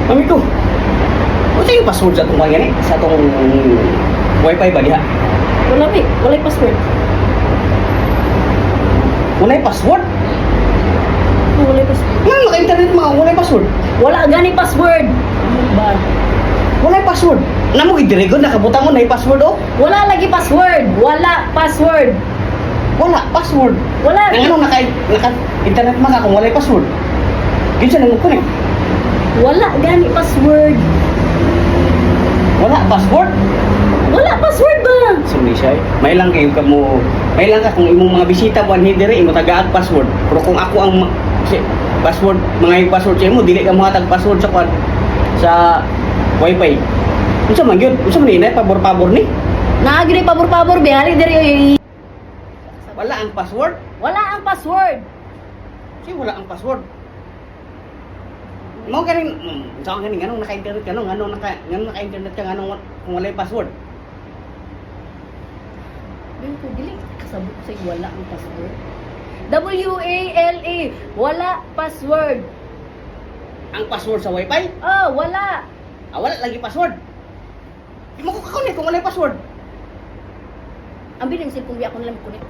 Mami ko. Ano yung password sa itong kanya sa itong wifi ba diha? Wala may, wala password. Wala yung password? Wala password. Nga naka-internet mga wala yung password. Wala gani password. Ano ba? Wala yung password. Alam mo, idirego, nakabutang mo na yung password oh. Wala lagi password. Wala password. Wala, password. Wala. Ang ano, naka-internet maka kung wala yung password. Ginsa na mo connect. Wala gani password. Wala, password. Wala password ba? Sumi siya eh. May lang kayo ka mo, may lang ka kung imong mga bisita buwan hindi rin, imo tagaag password. Pero kung ako ang password, mga yung password sa imo, dili ka makatag password sa kwan sa wifi. Unsa man gyud? Unsa man inay pabor-pabor ni? Naagri pabor-pabor bihali diri. Wala ang password. Wala ang password. Kasi wala ang password. Mo ganing sa ganing ganong naka-internet ka ganong naka-internet ka ganong kung wala yung password. Dili dili kasabot sa wala ang password. WALA wala password. Ang password sa wifi? Oh, wala. Ah, wala lagi password. Di mo ko kakunik kung wala yung password. Ang bilang cellphone biya ko na lang kunik.